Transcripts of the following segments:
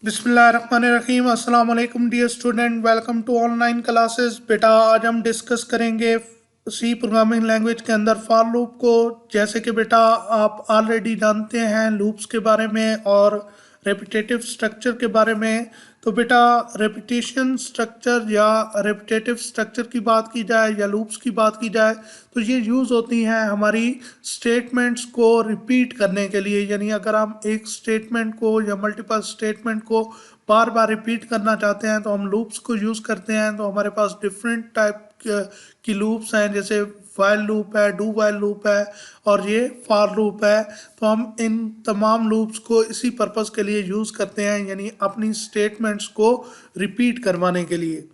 बिस्मिल्लाहिर्रहमानिर्रहीम। अस्सलाम वालेकुम dear student, welcome to online classes. बेटा आज हम डिस्कस करेंगे सी प्रोग्रामिंग लैंग्वेज के अंदर फॉर लूप को। जैसे कि बेटा आप ऑलरेडी जानते हैं लूप्स के बारे में और रेपिटेटिव स्ट्रक्चर के बारे में। तो बेटा रेपिटेशन स्ट्रक्चर या रेपिटेटिव स्ट्रक्चर की बात की जाए या लूप्स की बात की जाए तो ये यूज़ होती हैं हमारी स्टेटमेंट्स को रिपीट करने के लिए। यानी अगर हम एक स्टेटमेंट को या मल्टीपल स्टेटमेंट को बार बार रिपीट करना चाहते हैं तो हम लूप्स को यूज़ करते हैं। तो हमारे पास डिफरेंट टाइप की लूप्स हैं, जैसे वाइल लूप है, डू वाइल लूप है और ये फॉर लूप है। तो हम इन तमाम लूप्स को इसी पर्पज़ के लिए यूज़ करते हैं, यानी अपनी स्टेटमेंट्स को रिपीट करवाने के लिए।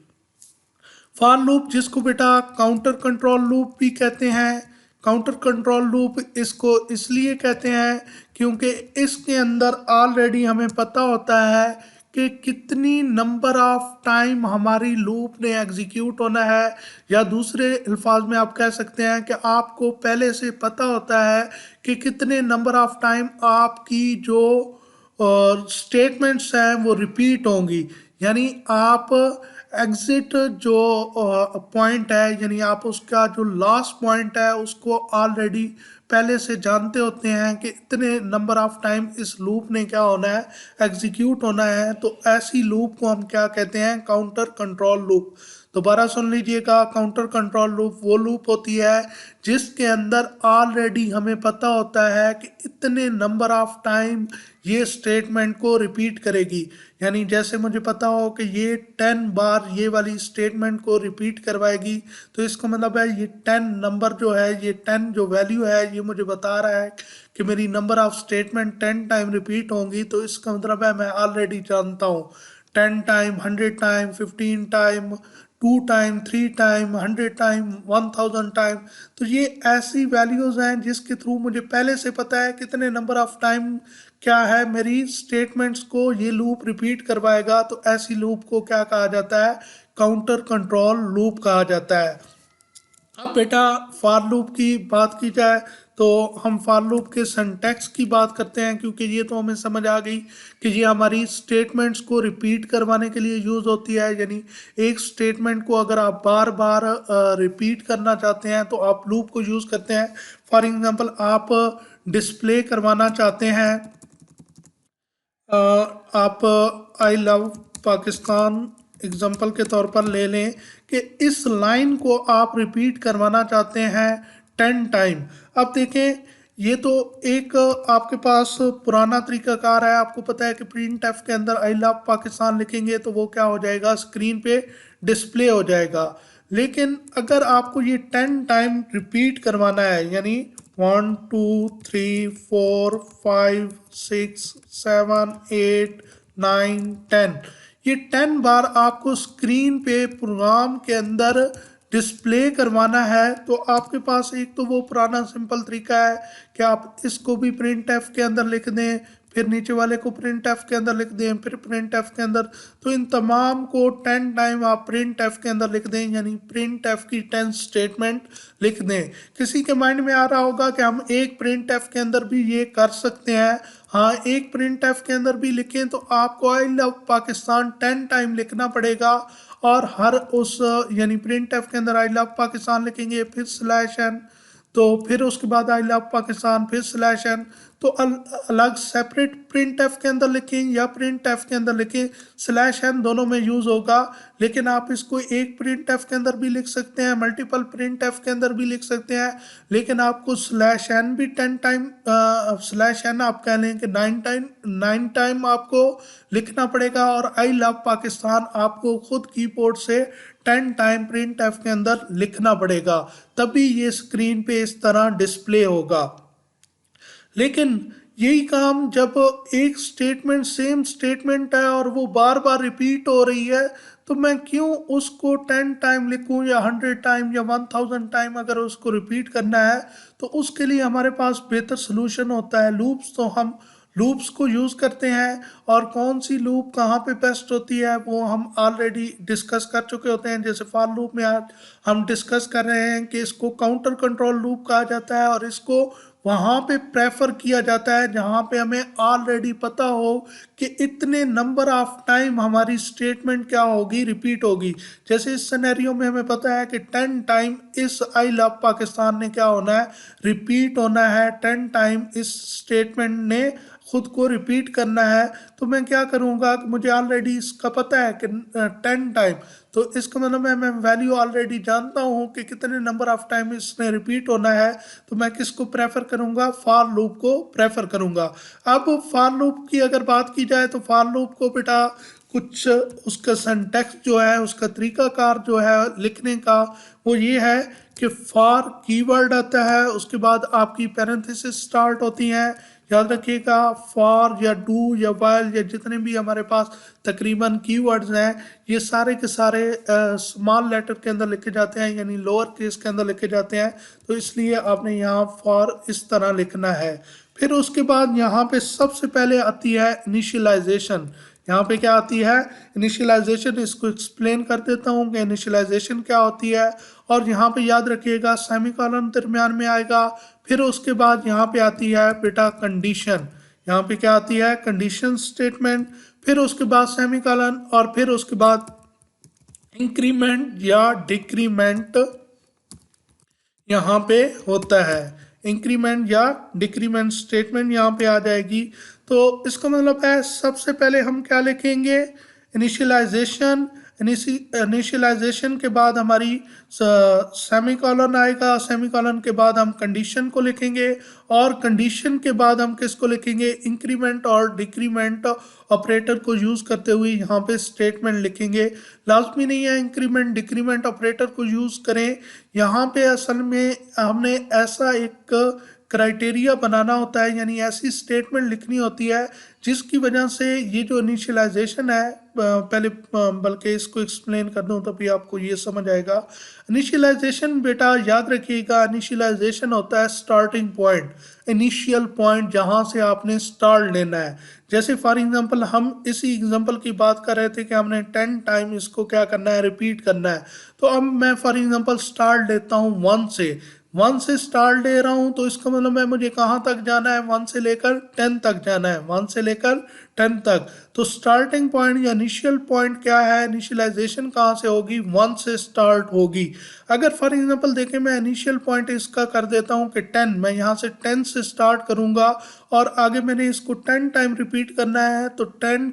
फॉर लूप जिसको बेटा काउंटर कंट्रोल लूप भी कहते हैं। काउंटर कंट्रोल लूप इसको इसलिए कहते हैं क्योंकि इसके अंदर ऑलरेडी हमें पता होता है कि कितनी नंबर ऑफ टाइम हमारी लूप ने एग्जीक्यूट होना है, या दूसरे अल्फाज में आप कह सकते हैं कि आपको पहले से पता होता है कि कितने नंबर ऑफ टाइम आपकी जो स्टेटमेंट्स हैं वो रिपीट होंगी। यानी आप एग्जिट जो पॉइंट है, यानी आप उसका जो लास्ट पॉइंट है उसको ऑलरेडी पहले से जानते होते हैं कि इतने नंबर ऑफ टाइम इस लूप ने क्या होना है, एग्जीक्यूट होना है। तो ऐसी लूप को हम क्या कहते हैं, काउंटर कंट्रोल लूप। दोबारा सुन लीजिएगा, काउंटर कंट्रोल लूप वो लूप होती है जिसके अंदर ऑलरेडी हमें पता होता है कि इतने नंबर ऑफ टाइम ये स्टेटमेंट को रिपीट करेगी। यानी जैसे मुझे पता हो कि ये 10 बार ये वाली स्टेटमेंट को रिपीट करवाएगी, तो इसका मतलब है ये 10 नंबर जो है, ये 10 जो वैल्यू है ये मुझे बता रहा है कि मेरी number of statement 10 time repeat होंगी। तो इसका मतलब है मैं ऑलरेडी जानता हूँ 10 time, 100 time, 15 time, 2 time, 3 time, 100 time, 1000 time. तो ये ऐसी वैल्यूज़ हैं जिसके थ्रू मुझे पहले से पता है कितने नंबर ऑफ टाइम क्या है मेरी स्टेटमेंट्स को ये लूप रिपीट करवाएगा। तो ऐसी लूप को क्या कहा जाता है, काउंटर कंट्रोल लूप कहा जाता है। अब बेटा फॉर लूप की बात की जाए तो हम फॉर लूप के सिंटैक्स की बात करते हैं, क्योंकि ये तो हमें समझ आ गई कि ये हमारी स्टेटमेंट्स को रिपीट करवाने के लिए यूज़ होती है। यानी एक स्टेटमेंट को अगर आप बार बार रिपीट करना चाहते हैं तो आप लूप को यूज़ करते हैं। फॉर एग्जांपल आप डिस्प्ले करवाना चाहते हैं, आप आई लव पाकिस्तान एग्जांपल के तौर पर ले लें कि इस लाइन को आप रिपीट करवाना चाहते हैं 10 टाइम। अब देखें, ये तो एक आपके पास पुराना तरीकाकार है। आपको पता है कि प्रिंट एफ के अंदर आई लव पाकिस्तान लिखेंगे तो वो क्या हो जाएगा, स्क्रीन पे डिस्प्ले हो जाएगा। लेकिन अगर आपको ये 10 टाइम रिपीट करवाना है, यानी 1 2 3 4 5 6 7 8 9 10, ये 10 बार आपको स्क्रीन पे प्रोग्राम के अंदर डिस्प्ले करवाना है। तो आपके पास एक तो वो पुराना सिंपल तरीका है कि आप इसको भी प्रिंट एफ के अंदर लिख दें, फिर नीचे वाले को प्रिंट एफ के अंदर लिख दें, फिर प्रिंट एफ के अंदर। तो इन तमाम को 10 टाइम आप प्रिंट एफ के अंदर लिख दें, यानी प्रिंट एफ की 10 स्टेटमेंट लिख दें। किसी के माइंड में आ रहा होगा कि हम एक प्रिंट एफ के अंदर भी ये कर सकते हैं। हाँ, एक प्रिंट एफ के अंदर भी लिखें तो आपको आई लव पाकिस्तान 10 टाइम लिखना पड़ेगा, और हर उस यानी प्रिंट एफ के अंदर आई लव पाकिस्तान लिखेंगे, फिर स्लैश एन, तो फिर उसके बाद आई लव पाकिस्तान, फिर स्लैश एन। तो अलग सेपरेट प्रिंट एफ के अंदर लिखें या प्रिंट एफ के अंदर लिखें, स्लैश एन दोनों में यूज़ होगा। लेकिन आप इसको एक प्रिंट एफ के अंदर भी लिख सकते हैं, मल्टीपल प्रिंट एफ के अंदर भी लिख सकते हैं। लेकिन आपको स्लैश एन भी 10 टाइम, स्लैश एन आप कह लें कि 9 टाइम आपको लिखना पड़ेगा, और आई लव पाकिस्तान आपको खुद कीबोर्ड से 10 टाइम प्रिंट एफ के अंदर लिखना पड़ेगा, तभी ये स्क्रीन पे इस तरह डिस्प्ले होगा। लेकिन यही काम जब एक स्टेटमेंट सेम स्टेटमेंट है और वो बार बार रिपीट हो रही है, तो मैं क्यों उसको 10 टाइम लिखूं या 100 टाइम या 1000 टाइम। अगर उसको रिपीट करना है तो उसके लिए हमारे पास बेहतर सोल्यूशन होता है लूप्स। तो हम लूप्स को यूज़ करते हैं, और कौन सी लूप कहाँ पे बेस्ट होती है वो हम ऑलरेडी डिस्कस कर चुके होते हैं। जैसे फॉर लूप में आज हम डिस्कस कर रहे हैं कि इसको काउंटर कंट्रोल लूप कहा जाता है और इसको वहाँ पे प्रेफर किया जाता है जहाँ पे हमें ऑलरेडी पता हो कि इतने नंबर ऑफ टाइम हमारी स्टेटमेंट क्या होगी, रिपीट होगी। जैसे इस सिनेरियो में हमें पता है कि 10 टाइम इस आई लव पाकिस्तान ने क्या होना है, रिपीट होना है। 10 टाइम इस स्टेटमेंट ने खुद को रिपीट करना है। तो मैं क्या करूँगा कि मुझे ऑलरेडी इसका पता है कि 10 टाइम, तो इसका मतलब मैं वैल्यू ऑलरेडी जानता हूँ कि कितने नंबर ऑफ टाइम इसने रिपीट होना है। तो मैं किसको प्रेफर करूँगा, फॉर लूप को प्रेफर करूँगा। अब फॉर लूप की अगर बात की जाए तो फॉर लूप को बेटा कुछ उसका सिंटैक्स जो है, उसका तरीकाकार जो है लिखने का, वो ये है कि फॉर कीवर्ड आता है, उसके बाद आपकी पैरेंथेसिस स्टार्ट होती हैं। याद रखिएगा फॉर या डू या वाइल या जितने भी हमारे पास तकरीबन कीवर्ड्स हैं, ये सारे के सारे स्मॉल लेटर के अंदर लिखे जाते हैं, यानी लोअर केस के अंदर लिखे जाते हैं। तो इसलिए आपने यहाँ फॉर इस तरह लिखना है। फिर उसके बाद यहाँ पे सबसे पहले आती है इनिशियलाइजेशन। यहाँ पे क्या आती है, इनिशियलाइजेशन। इसको एक्सप्लेन कर देता हूँ कि इनिशियलाइजेशन क्या होती है। और यहाँ पे याद रखिएगा सेमीकोलन दरमियान में आएगा। फिर उसके बाद यहाँ पे आती है बेटा कंडीशन। यहाँ पे क्या आती है, कंडीशन स्टेटमेंट। फिर उसके बाद सेमीकोलन और फिर उसके बाद इंक्रीमेंट या डिक्रीमेंट यहाँ पे होता है। इंक्रीमेंट या डिक्रीमेंट स्टेटमेंट यहाँ पे आ जाएगी। तो इसका मतलब है सबसे पहले हम क्या लिखेंगे, इनिशियलाइजेशन। इनिशियलाइजेशन के बाद हमारी सेमीकोलन आएगा, सेमीकोलन के बाद हम कंडीशन को लिखेंगे, और कंडीशन के बाद हम किसको लिखेंगे, इंक्रीमेंट और डिक्रीमेंट ऑपरेटर को यूज़ करते हुए यहाँ पे स्टेटमेंट लिखेंगे। लाजमी नहीं है इंक्रीमेंट डिक्रीमेंट ऑपरेटर को यूज़ करें। यहाँ पे असल में हमने ऐसा एक क्राइटेरिया बनाना होता है, यानी ऐसी स्टेटमेंट लिखनी होती है जिसकी वजह से ये जो इनिशियलाइजेशन है, पहले बल्कि इसको एक्सप्लेन कर दूं तभी आपको ये समझ आएगा। इनिशियलाइजेशन बेटा याद रखिएगा, इनिशियलाइजेशन होता है स्टार्टिंग पॉइंट, इनिशियल पॉइंट जहाँ से आपने स्टार्ट लेना है। जैसे फॉर एग्जांपल हम इसी एग्जांपल की बात कर रहे थे कि हमने 10 टाइम इसको क्या करना है, रिपीट करना है। तो अब मैं फॉर एग्जांपल स्टार्ट लेता हूँ 1 से, 1 से स्टार्ट ले रहा हूँ, तो इसका मतलब है मुझे कहाँ तक जाना है, 1 से लेकर 10 तक जाना है, 1 से लेकर 10 तक। तो स्टार्टिंग पॉइंट या इनिशियल पॉइंट क्या है, इनिशियलाइजेशन कहाँ से होगी, 1 से स्टार्ट होगी। अगर फॉर एग्जांपल देखें मैं इनिशियल पॉइंट इसका कर देता हूँ कि 10, मैं यहाँ से 10 से स्टार्ट करूँगा और आगे मैंने इसको 10 टाइम रिपीट करना है। तो 10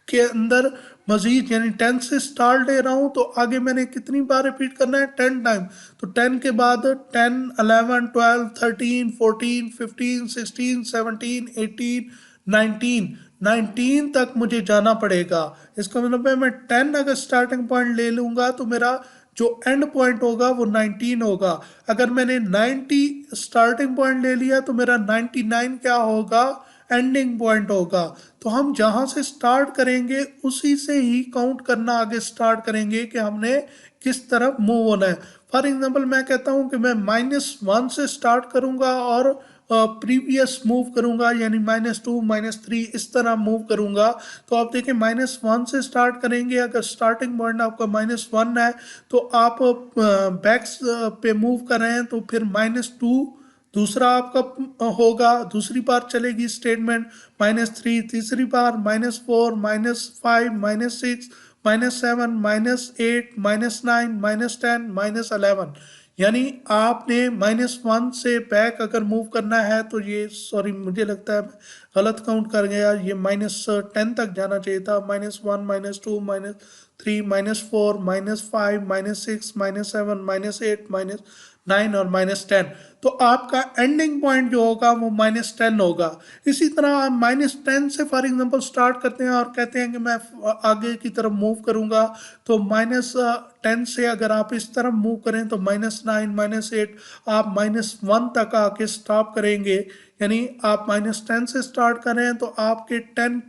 के अंदर मजीद यानी 10 से स्टार्ट ले रहा हूँ, तो आगे मैंने कितनी बार रिपीट करना है, 10 टाइम। तो 10 के बाद 10, 11, 12, 13, 14, 15, 16, 17, 18, 19, 19 तक मुझे जाना पड़ेगा। इसका मतलब है मैं 10 अगर स्टार्टिंग पॉइंट ले लूँगा तो मेरा जो एंड पॉइंट होगा वो 19 होगा। अगर मैंने 90 स्टार्टिंग पॉइंट ले लिया तो मेरा 99 क्या होगा, एंडिंग पॉइंट होगा। तो हम जहाँ से स्टार्ट करेंगे उसी से ही काउंट करना आगे स्टार्ट करेंगे कि हमने किस तरफ मूव होना है। फॉर एग्जांपल मैं कहता हूँ कि मैं -1 से स्टार्ट करूँगा और प्रीवियस मूव करूँगा, यानी -2, -3 इस तरह मूव करूँगा। तो आप देखें -1 से स्टार्ट करेंगे, अगर स्टार्टिंग पॉइंट आपका -1 है तो आप बैक्स पे मूव कर रहे हैं तो फिर -2 दूसरा आपका होगा, दूसरी बार चलेगी स्टेटमेंट, -3 तीसरी बार, -4, -5, -6, -7, -8, -9, -10, -11। यानी आपने -1 से बैक अगर मूव करना है तो ये, सॉरी मुझे लगता है गलत काउंट कर गया, ये -10 तक जाना चाहिए था। -1, -2, -3, -4, -5, -6, -7, -8, -9 और -10। तो आपका एंडिंग पॉइंट जो होगा वो -10 होगा। इसी तरह आप -10 से फॉर एग्जांपल स्टार्ट करते हैं और कहते हैं कि मैं आगे की तरफ मूव करूंगा। तो -10 से अगर आप इस तरफ मूव करें तो -9, -8, आप -1 तक आके स्टॉप करेंगे। यानी आप -10 से स्टार्ट कर रहे हैं तो आपके 10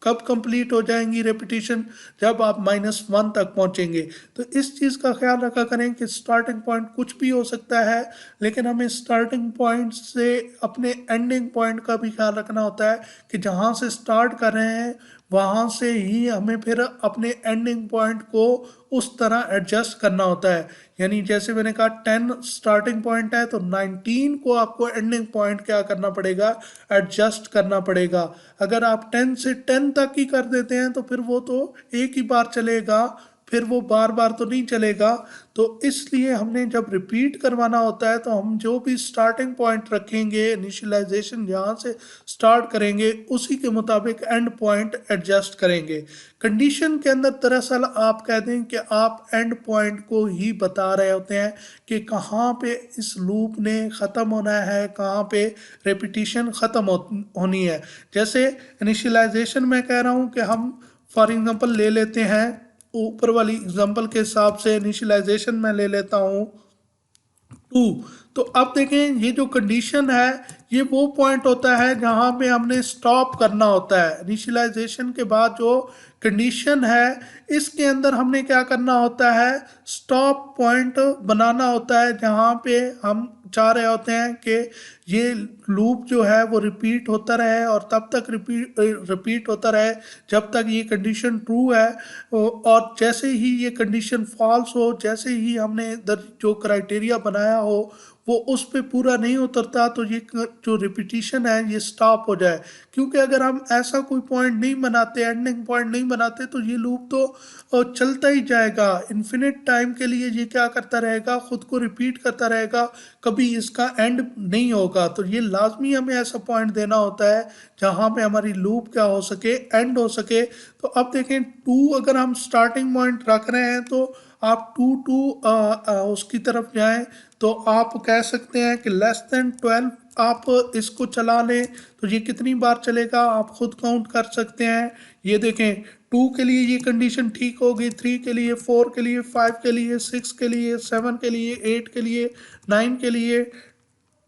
कब कंप्लीट हो जाएंगी रेपिटेशन, जब आप -1 तक पहुंचेंगे। तो इस चीज़ का ख्याल रखा करें कि स्टार्टिंग पॉइंट कुछ भी हो सकता है, लेकिन हमें स्टार्टिंग पॉइंट से अपने एंडिंग पॉइंट का भी ख्याल रखना होता है कि जहाँ से स्टार्ट कर रहे हैं वहाँ से ही हमें फिर अपने एंडिंग पॉइंट को उस तरह एडजस्ट करना होता है। यानी जैसे मैंने कहा 10 स्टार्टिंग पॉइंट है तो 19 को आपको एंडिंग पॉइंट क्या करना पड़ेगा, एडजस्ट करना पड़ेगा। अगर आप 10 से 10 तक ही कर देते हैं तो फिर वो तो एक ही बार चलेगा, फिर वो बार बार तो नहीं चलेगा। तो इसलिए हमने जब रिपीट करवाना होता है तो हम जो भी स्टार्टिंग पॉइंट रखेंगे, इनिशियलाइजेशन जहाँ से स्टार्ट करेंगे उसी के मुताबिक एंड पॉइंट एडजस्ट करेंगे। कंडीशन के अंदर दरअसल आप कह दें कि आप एंड पॉइंट को ही बता रहे होते हैं कि कहाँ पे इस लूप ने ख़त्म होना है, कहाँ पे रेपिटिशन ख़त्म होनी है। जैसे इनिशियलाइजेशन में कह रहा हूँ कि हम फॉर एग्जांपल ले लेते हैं, ऊपर वाली एग्जांपल के हिसाब से इनिशियलाइजेशन में ले लेता हूँ 2। तो अब देखें ये जो कंडीशन है ये वो पॉइंट होता है जहां पे हमने स्टॉप करना होता है। इनिशियलाइजेशन के बाद जो कंडीशन है इसके अंदर हमने क्या करना होता है, स्टॉप पॉइंट बनाना होता है जहां पे हम चाह रहे होते हैं कि ये लूप जो है वो रिपीट होता रहे और तब तक रिपीट होता रहे जब तक ये कंडीशन ट्रू है। और जैसे ही ये कंडीशन फॉल्स हो, जैसे ही हमने इधर जो क्राइटेरिया बनाया हो वो उस पे पूरा नहीं उतरता तो ये जो रिपीटिशन है ये स्टॉप हो जाए। क्योंकि अगर हम ऐसा कोई पॉइंट नहीं बनाते, एंडिंग पॉइंट नहीं बनाते, तो ये लूप तो चलता ही जाएगा इन्फिनिट टाइम के लिए। ये क्या करता रहेगा, खुद को रिपीट करता रहेगा, कभी इसका एंड नहीं होगा। तो ये लाजमी हमें ऐसा पॉइंट देना होता है जहाँ पे हमारी लूप क्या हो सके, एंड हो सके। तो अब देखें 2 अगर हम स्टार्टिंग पॉइंट रख रहे हैं तो आप 2 उसकी तरफ जाएं तो आप कह सकते हैं कि लेस देन 12 आप इसको चला लें तो ये कितनी बार चलेगा आप खुद काउंट कर सकते हैं। ये देखें 2 के लिए ये कंडीशन ठीक होगी, 3 के लिए, 4 के लिए, 5 के लिए, 6 के लिए, 7 के लिए, 8 के लिए, 9 के लिए,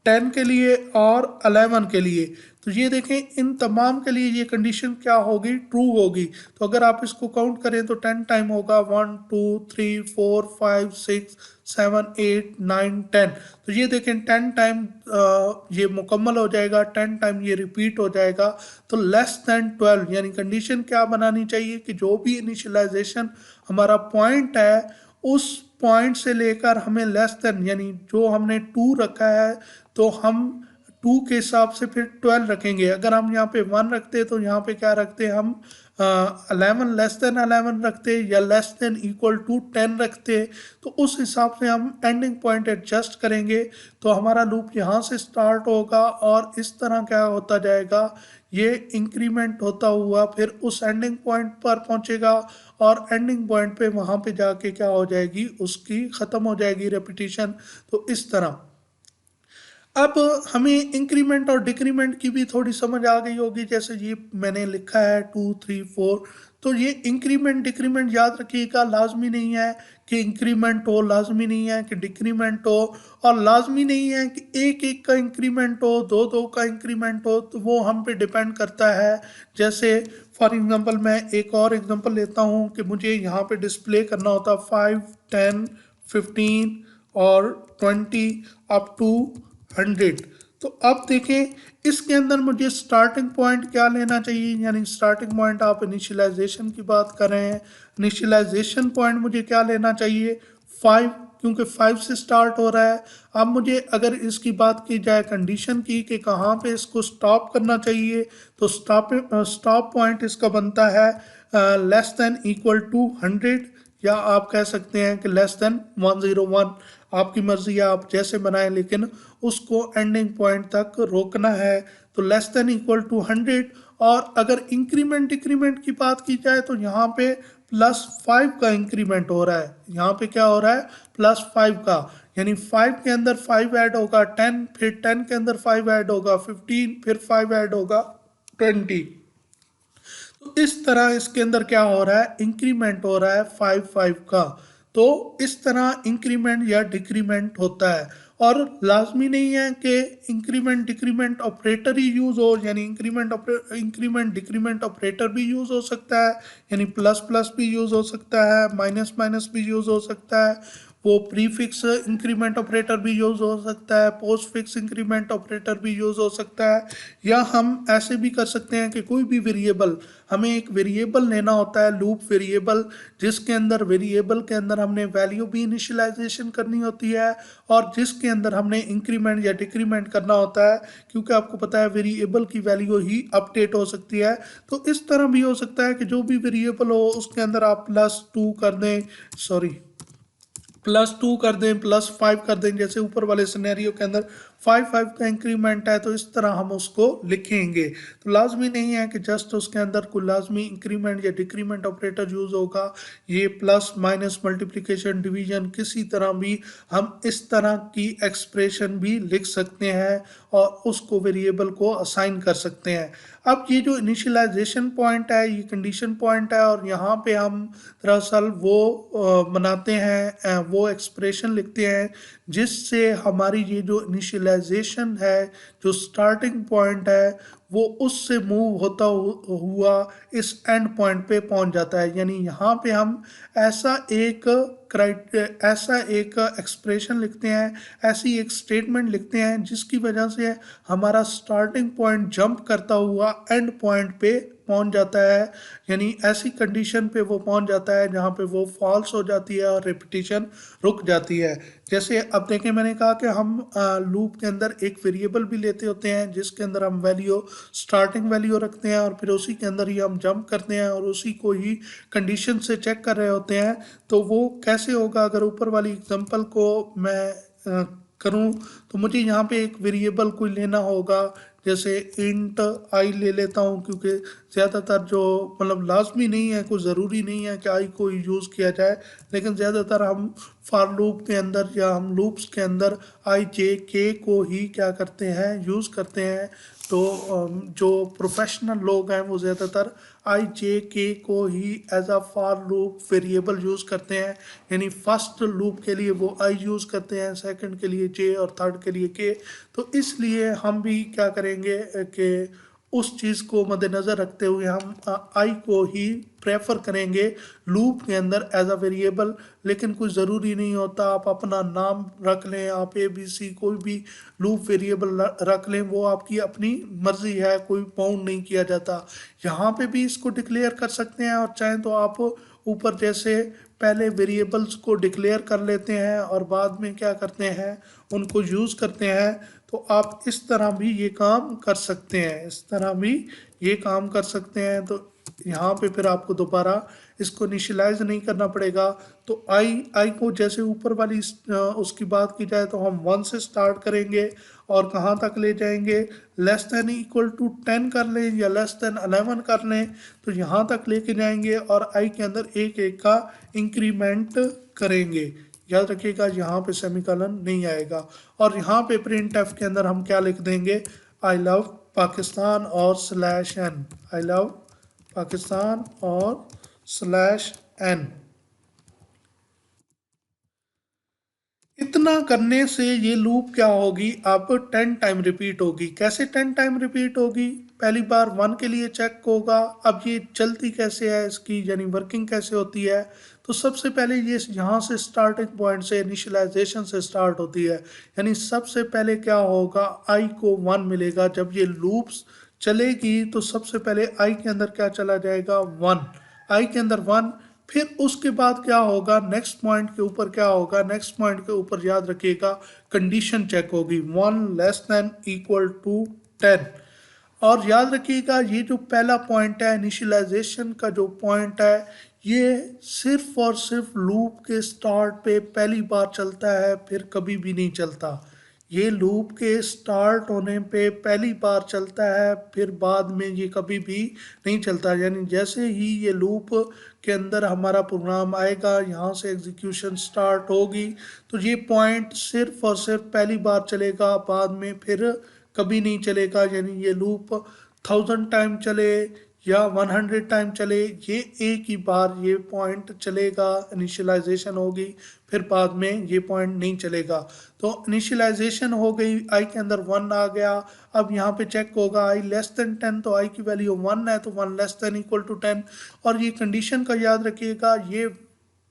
10 के लिए और 11 के लिए। तो ये देखें इन तमाम के लिए ये कंडीशन क्या होगी, ट्रू होगी। तो अगर आप इसको काउंट करें तो 10 टाइम होगा, 1 2 3 4 5 6 7 8 9 10। तो ये देखें 10 टाइम ये मुकम्मल हो जाएगा, 10 टाइम ये रिपीट हो जाएगा। तो लेस देन 12 यानी कंडीशन क्या बनानी चाहिए कि जो भी इनिशियलाइजेशन हमारा पॉइंट है उस पॉइंट से लेकर हमें लेस देन, यानी जो हमने 2 रखा है तो हम 2 के हिसाब से फिर 12 रखेंगे। अगर हम यहाँ पे 1 रखते तो यहाँ पे क्या रखते हम 11 लेस देन 11 रखते या लेस देन इक्वल टू 10 रखते। तो उस हिसाब से हम एंडिंग पॉइंट एडजस्ट करेंगे तो हमारा लूप यहाँ से स्टार्ट होगा और इस तरह क्या होता जाएगा, ये इंक्रीमेंट होता हुआ फिर उस एंडिंग पॉइंट पर पहुंचेगा और एंडिंग पॉइंट पे वहाँ पे जाके क्या हो जाएगी, उसकी ख़त्म हो जाएगी रेपिटेशन। तो इस तरह अब हमें इंक्रीमेंट और डिक्रीमेंट की भी थोड़ी समझ आ गई होगी। जैसे ये मैंने लिखा है 2 3 4, तो ये इंक्रीमेंट डिक्रीमेंट याद रखिएगा, लाजमी नहीं है कि इंक्रीमेंट हो, लाजमी नहीं है कि डिक्रीमेंट हो, और लाजमी नहीं है कि एक एक का इंक्रीमेंट हो, दो दो का इंक्रीमेंट हो। तो वो हम पे डिपेंड करता है। जैसे फॉर एग्जांपल मैं एक और एग्जांपल लेता हूँ कि मुझे यहाँ पे डिस्प्ले करना होता 5 10 15 और 20 अप टू 100। तो अब देखें इसके अंदर मुझे स्टार्टिंग पॉइंट क्या लेना चाहिए, यानी स्टार्टिंग पॉइंट आप इनिशियलाइजेशन की बात कर रहे हैं, इनिशियलाइजेशन पॉइंट मुझे क्या लेना चाहिए 5, क्योंकि 5 से स्टार्ट हो रहा है। अब मुझे अगर इसकी बात की जाए कंडीशन की कि कहाँ पे इसको स्टॉप करना चाहिए, तो स्टॉप पॉइंट इसका बनता है लेस देन इक्वल टू 100, या आप कह सकते हैं कि लेस देन 101। आपकी मर्जी है, आप जैसे बनाएं, लेकिन उसको एंडिंग पॉइंट तक रोकना है। तो लेस देन इक्वल टू 100। और अगर इंक्रीमेंट डिक्रीमेंट की बात की जाए तो यहाँ पे +5 का इंक्रीमेंट हो रहा है। यहाँ पे क्या हो रहा है, +5 का, यानी 5 के अंदर 5 ऐड होगा 10, फिर 10 के अंदर 5 ऐड होगा 15, फिर 5 ऐड होगा 20। तो इस तरह इसके अंदर क्या हो रहा है, इंक्रीमेंट हो रहा है 5 5 का। तो इस तरह इंक्रीमेंट या डिक्रीमेंट होता है। और लाजमी नहीं है कि इंक्रीमेंट डिक्रीमेंट ऑपरेटर ही यूज हो, यानी इंक्रीमेंट डिक्रीमेंट ऑपरेटर भी यूज हो सकता है, यानी प्लस प्लस भी यूज हो सकता है, माइनस माइनस भी यूज हो सकता है। वो प्रीफिक्स इंक्रीमेंट ऑपरेटर भी यूज़ हो सकता है, पोस्ट फिक्स इंक्रीमेंट ऑपरेटर भी यूज़ हो सकता है, या हम ऐसे भी कर सकते हैं कि कोई भी वेरिएबल, हमें एक वेरिएबल लेना होता है, लूप वेरिएबल, जिसके अंदर वेरिएबल के अंदर हमने वैल्यू भी इनिशियलाइजेशन करनी होती है और जिसके अंदर हमने इंक्रीमेंट या डिक्रीमेंट करना होता है, क्योंकि आपको पता है वेरिएबल की वैल्यू ही अपडेट हो सकती है। तो इस तरह भी हो सकता है कि जो भी वेरिएबल हो उसके अंदर आप +2 कर दें, सॉरी +2 कर दें, +5 कर दें, जैसे ऊपर वाले सिनेरियो के अंदर 5 का इंक्रीमेंट है तो इस तरह हम उसको लिखेंगे। तो लाजमी नहीं है कि जस्ट उसके अंदर कोई लाजमी इंक्रीमेंट या डिक्रीमेंट ऑपरेटर यूज़ होगा। ये प्लस माइनस मल्टीप्लिकेशन डिवीजन किसी तरह भी हम इस तरह की एक्सप्रेशन भी लिख सकते हैं और उसको वेरिएबल को असाइन कर सकते हैं। अब ये जो इनिशियलाइजेशन पॉइंट है ये कंडीशन पॉइंट है और यहाँ पे हम दरअसल वो बनाते हैं, वो एक्सप्रेशन लिखते हैं जिससे हमारी ये जो इनिशियलाइजेशन है, जो स्टार्टिंग पॉइंट है, वो उससे मूव होता हुआ इस एंड पॉइंट पे पहुंच जाता है। यानी यहाँ पे हम ऐसा एक ऐसा एक एक्सप्रेशन लिखते हैं, ऐसी एक स्टेटमेंट लिखते हैं जिसकी वजह से हमारा स्टार्टिंग पॉइंट जंप करता हुआ एंड पॉइंट पे पहुंच जाता है। यानी ऐसी कंडीशन पे वो पहुंच जाता है जहाँ पे वो फॉल्स हो जाती है और रिपीटिशन रुक जाती है। जैसे अब देखें, मैंने कहा कि हम लूप के अंदर एक वेरिएबल भी लेते होते हैं जिसके अंदर हम वैल्यू, स्टार्टिंग वैल्यू रखते हैं और फिर उसी के अंदर ही हम जंप करते हैं और उसी को ही कंडीशन से चेक कर रहे होते हैं। तो वो कैसे होगा, अगर ऊपर वाली एग्जांपल को मैं करूं तो मुझे यहाँ पे एक वेरिएबल कोई लेना होगा, जैसे इंट आई ले लेता हूँ, क्योंकि ज़्यादातर जो मतलब लाजमी नहीं है, कोई ज़रूरी नहीं है कि आई को यूज़ किया जाए, लेकिन ज़्यादातर हम फॉर लूप के अंदर या हम लूप्स के अंदर आई जे के को ही क्या करते हैं, यूज़ करते हैं। तो जो प्रोफेशनल लोग हैं वो ज़्यादातर आई जे के को ही as a for loop variable use करते हैं। यानी फर्स्ट लूप के लिए वो आई यूज़ करते हैं, सेकंड के लिए जे और थर्ड के लिए के। तो इसलिए हम भी क्या करेंगे कि उस चीज़ को मद्देनज़र रखते हुए हम आई को ही प्रेफर करेंगे लूप के अंदर एज अ वेरिएबल। लेकिन कोई ज़रूरी नहीं होता, आप अपना नाम रख लें, आप ABC कोई भी लूप वेरिएबल रख लें, वो आपकी अपनी मर्ज़ी है, कोई बाउंड नहीं किया जाता। यहाँ पे भी इसको डिक्लेयर कर सकते हैं और चाहें तो आप ऊपर जैसे पहले वेरिएबल्स को डिक्लेयर कर लेते हैं और बाद में क्या करते हैं, उनको यूज़ करते हैं। तो आप इस तरह भी ये काम कर सकते हैं, इस तरह भी ये काम कर सकते हैं। तो यहाँ पे फिर आपको दोबारा इसको इनिशियलाइज नहीं करना पड़ेगा। तो आई को जैसे ऊपर वाली उसकी बात की जाए तो हम 1 से स्टार्ट करेंगे और कहाँ तक ले जाएंगे, <<10 कर लें या <11 कर लें, तो यहाँ तक लेके जाएंगे और आई के अंदर एक एक का इंक्रीमेंट करेंगे। याद रखिएगा यहाँ पे सेमीकोलन नहीं आएगा। और यहाँ पे प्रिंट एफ के अंदर हम क्या लिख देंगे, आई लव पाकिस्तान और /n, आई लव पाकिस्तान और /n। इतना करने से ये लूप क्या होगी, अब 10 टाइम रिपीट होगी। कैसे 10 टाइम रिपीट होगी, पहली बार 1 के लिए चेक होगा। अब ये चलती कैसे है, इसकी यानी वर्किंग कैसे होती है, तो सबसे पहले ये यहाँ से स्टार्टिंग पॉइंट से इनिशियलाइजेशन से स्टार्ट होती है। यानी सबसे पहले क्या होगा, आई को 1 मिलेगा। जब ये लूप्स चलेगी तो सबसे पहले आई के अंदर क्या चला जाएगा, 1, आई के अंदर 1। फिर उसके बाद क्या होगा, नेक्स्ट पॉइंट के ऊपर क्या होगा, नेक्स्ट पॉइंट के ऊपर याद रखिएगा कंडीशन चेक होगी, 1 < 10। और याद रखिएगा ये जो पहला पॉइंट है इनिशियलाइजेशन का जो पॉइंट है, ये सिर्फ और सिर्फ लूप के स्टार्ट पे पहली बार चलता है, फिर कभी भी नहीं चलता। ये लूप के स्टार्ट होने पे पहली बार चलता है, फिर बाद में ये कभी भी नहीं चलता। यानी जैसे ही ये लूप के अंदर हमारा प्रोग्राम आएगा, यहाँ से एग्जीक्यूशन स्टार्ट होगी, तो ये पॉइंट सिर्फ और सिर्फ पहली बार चलेगा, बाद में फिर कभी नहीं चलेगा। यानी ये लूप 1000 टाइम चले या 100 टाइम चले, ये एक ही बार ये पॉइंट चलेगा, इनिशियलाइजेशन होगी, फिर बाद में ये पॉइंट नहीं चलेगा। तो इनिशियलाइजेशन हो गई, आई के अंदर 1 आ गया। अब यहाँ पे चेक होगा आई <10, तो आई की वैल्यू 1 है, तो 1 <= 10। और ये कंडीशन का याद रखिएगा, ये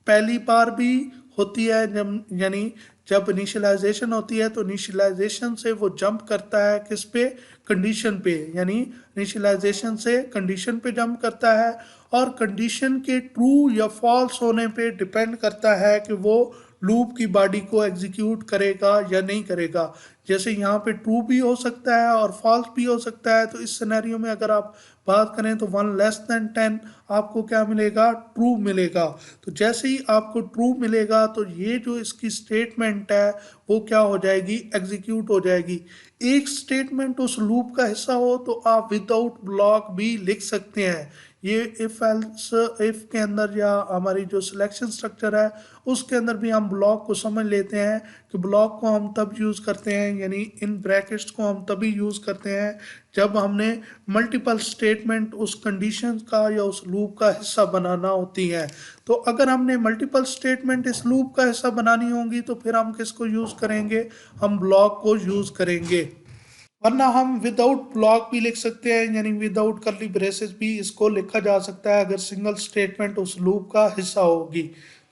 पहली बार भी होती है, जब यानी जब इनिशियलाइजेशन होती है तो इनिशियलाइजेशन से वो जंप करता है किस पे, कंडीशन पे, यानी इनिशियलाइजेशन से कंडीशन पे जंप करता है और कंडीशन के ट्रू या फॉल्स होने पे डिपेंड करता है कि वो लूप की बॉडी को एग्जीक्यूट करेगा या नहीं करेगा। जैसे यहाँ पे ट्रू भी हो सकता है और फॉल्स भी हो सकता है। तो इस सिनेरियो में अगर आप बात करें तो 1 <10 आपको क्या मिलेगा, ट्रू मिलेगा। तो जैसे ही आपको ट्रू मिलेगा तो ये जो इसकी स्टेटमेंट है वो क्या हो जाएगी, एग्जीक्यूट हो जाएगी। एक स्टेटमेंट उस लूप का हिस्सा हो तो आप विदाउट ब्लॉक भी लिख सकते हैं। ये इफ एल्स इफ के अंदर या हमारी जो सिलेक्शन स्ट्रक्चर है उसके अंदर भी हम ब्लॉक को समझ लेते हैं कि ब्लॉक को हम तब यूज़ करते हैं, यानी इन ब्रैकेट्स को हम तभी यूज़ करते हैं जब हमने मल्टीपल स्टेटमेंट उस कंडीशन का या उस लूप का हिस्सा बनाना होती है। तो अगर हमने मल्टीपल स्टेटमेंट इस लूप का हिस्सा बनानी होंगी तो फिर हम किसको यूज़ करेंगे, हम ब्लॉक को यूज़ करेंगे। वरना हम विदाउट ब्लॉक भी लिख सकते हैं, यानी विदाउट करली ब्रेसेस भी इसको लिखा जा सकता है अगर सिंगल स्टेटमेंट उस लूप का हिस्सा होगी।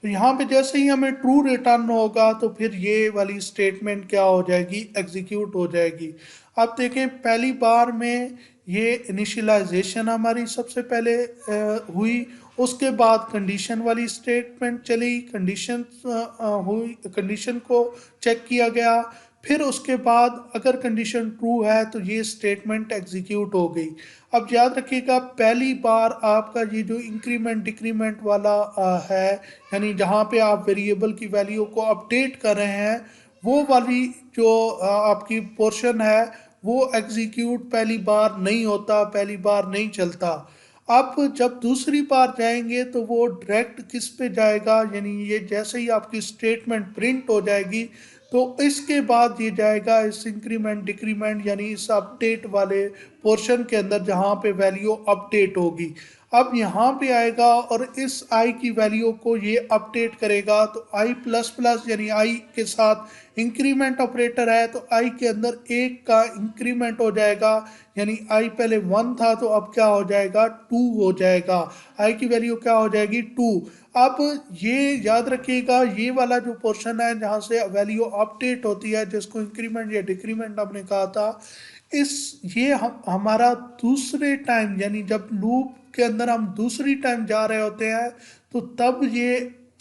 तो यहाँ पे जैसे ही हमें ट्रू रिटर्न होगा तो फिर ये वाली स्टेटमेंट क्या हो जाएगी, एग्जीक्यूट हो जाएगी। अब देखें पहली बार में ये इनिशियलाइजेशन हमारी सबसे पहले हुई, उसके बाद कंडीशन वाली स्टेटमेंट चली, कंडीशन हुई, कंडीशन को चेक किया गया, फिर उसके बाद अगर कंडीशन ट्रू है तो ये स्टेटमेंट एग्जीक्यूट हो गई। अब याद रखिएगा पहली बार आपका ये जो इंक्रीमेंट डिक्रीमेंट वाला है, यानी जहाँ पे आप वेरिएबल की वैल्यू को अपडेट कर रहे हैं, वो वाली जो आपकी पोर्शन है वो एग्जीक्यूट पहली बार नहीं होता, पहली बार नहीं चलता। आप जब दूसरी बार जाएंगे तो वो डायरेक्ट किस पे जाएगा, यानी ये जैसे ही आपकी स्टेटमेंट प्रिंट हो जाएगी तो इसके बाद ये जाएगा इस इंक्रीमेंट डिक्रीमेंट यानी इस अपडेट वाले पोर्शन के अंदर जहाँ पे वैल्यू अपडेट होगी। अब यहाँ पे आएगा और इस आई की वैल्यू को ये अपडेट करेगा। तो आई प्लस प्लस यानी आई के साथ इंक्रीमेंट ऑपरेटर है तो आई के अंदर एक का इंक्रीमेंट हो जाएगा, यानी आई पहले 1 था तो अब क्या हो जाएगा, 2 हो जाएगा। आई की वैल्यू क्या हो जाएगी, 2। अब ये याद रखिएगा ये वाला जो पोर्शन है जहाँ से वैल्यू अपडेट होती है जिसको इंक्रीमेंट या डिक्रीमेंट आपने कहा था, इस ये हमारा दूसरे टाइम यानी जब लूप के अंदर हम दूसरी टाइम जा रहे होते हैं तो तब ये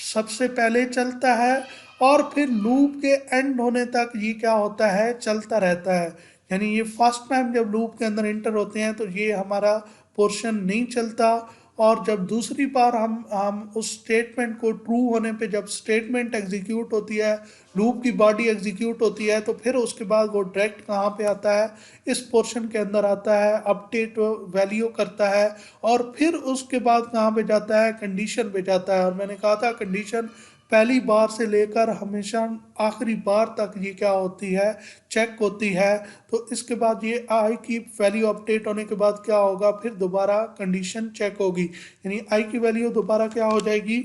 सबसे पहले चलता है और फिर लूप के एंड होने तक ये क्या होता है, चलता रहता है। यानी ये फर्स्ट टाइम जब लूप के अंदर इंटर होते हैं तो ये हमारा पोर्शन नहीं चलता और जब दूसरी बार हम उस स्टेटमेंट को ट्रू होने पे जब स्टेटमेंट एग्जीक्यूट होती है, लूप की बॉडी एग्जीक्यूट होती है तो फिर उसके बाद वो डायरेक्ट कहाँ पे आता है, इस पोर्शन के अंदर आता है, अपडेट वैल्यू करता है और फिर उसके बाद कहाँ पे जाता है, कंडीशन पे जाता है। और मैंने कहा था कंडीशन पहली बार से लेकर हमेशा आखिरी बार तक ये क्या होती है, चेक होती है। तो इसके बाद ये आई की वैल्यू अपडेट होने के बाद क्या होगा, फिर दोबारा कंडीशन चेक होगी, यानी आई की वैल्यू दोबारा क्या हो जाएगी,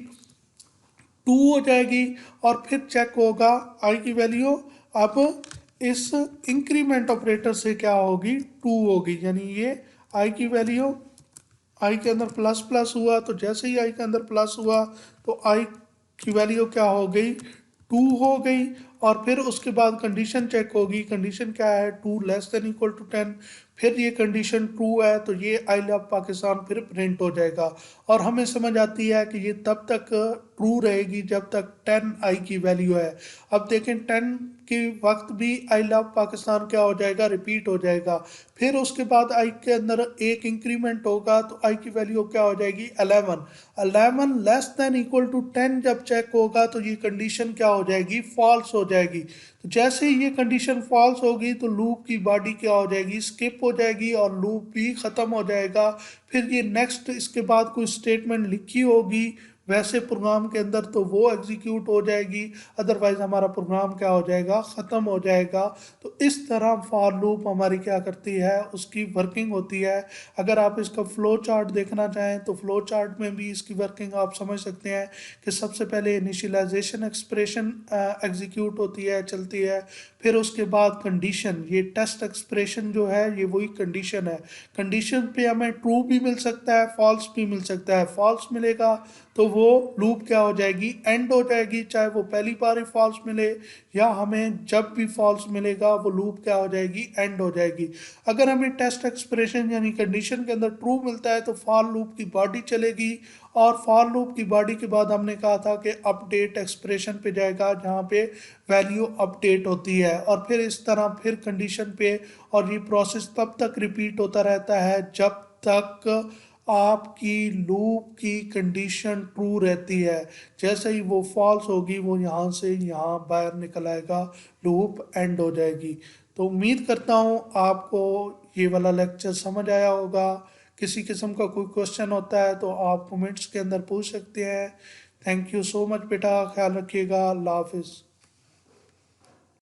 2 हो जाएगी और फिर चेक होगा आई की वैल्यू अब इस इंक्रीमेंट ऑपरेटर से क्या होगी, 2 होगी। यानी ये आई की वैल्यू आई के अंदर प्लस प्लस हुआ तो जैसे ही आई के अंदर प्लस हुआ तो आई की वैल्यू क्या हो गई, 2 हो गई। और फिर उसके बाद कंडीशन चेक होगी, कंडीशन क्या है, 2 < 10। फिर ये कंडीशन ट्रू है तो ये आई लव पाकिस्तान फिर प्रिंट हो जाएगा और हमें समझ आती है कि ये तब तक ट्रू रहेगी जब तक 10 आई की वैल्यू है। अब देखें 10 के वक्त भी आई लव पाकिस्तान क्या हो जाएगा, रिपीट हो जाएगा। फिर उसके बाद आई के अंदर एक इंक्रीमेंट होगा तो आई की वैल्यू क्या हो जाएगी, 11। 11 < 10 जब चेक होगा तो ये कंडीशन क्या हो जाएगी, फॉल्स हो जाएगी। तो जैसे ही ये कंडीशन फॉल्स होगी तो लूप की बॉडी क्या हो जाएगी, स्किप हो जाएगी और लूप भी ख़त्म हो जाएगा। फिर ये नेक्स्ट इसके बाद कोई स्टेटमेंट लिखी होगी वैसे प्रोग्राम के अंदर तो वो एग्जीक्यूट हो जाएगी, अदरवाइज हमारा प्रोग्राम क्या हो जाएगा, ख़त्म हो जाएगा। तो इस तरह फॉर लूप हमारी क्या करती है, उसकी वर्किंग होती है। अगर आप इसका फ्लो चार्ट देखना चाहें तो फ्लो चार्ट में भी इसकी वर्किंग आप समझ सकते हैं कि सबसे पहले इनिशियलाइजेशन एक्सप्रेशन एग्जीक्यूट होती है, चलती है। फिर उसके बाद कंडीशन, ये टेस्ट एक्सप्रेशन जो है ये वही कंडीशन है। कंडीशन पे हमें ट्रू भी मिल सकता है, फॉल्स भी मिल सकता है। फॉल्स मिलेगा तो वो लूप क्या हो जाएगी, एंड हो जाएगी। चाहे वो पहली बार ही फॉल्स मिले या हमें जब भी फॉल्स मिलेगा वो लूप क्या हो जाएगी, एंड हो जाएगी। अगर हमें टेस्ट एक्सप्रेशन यानी कंडीशन के अंदर ट्रू मिलता है तो फॉर लूप की बॉडी चलेगी, और फॉर लूप की बॉडी के बाद हमने कहा था कि अपडेट एक्सप्रेशन पे जाएगा जहाँ पे वैल्यू अपडेट होती है, और फिर इस तरह फिर कंडीशन पे, और ये प्रोसेस तब तक रिपीट होता रहता है जब तक आपकी लूप की कंडीशन ट्रू रहती है। जैसे ही वो फॉल्स होगी वो यहाँ से यहाँ बाहर निकल आएगा, लूप एंड हो जाएगी। तो उम्मीद करता हूँ आपको ये वाला लेक्चर समझ आया होगा। किसी किस्म का कोई क्वेश्चन होता है तो आप कमेंट्स के अंदर पूछ सकते हैं। थैंक यू सो मच बेटा, ख्याल रखिएगा, अल्लाह हाफिज़।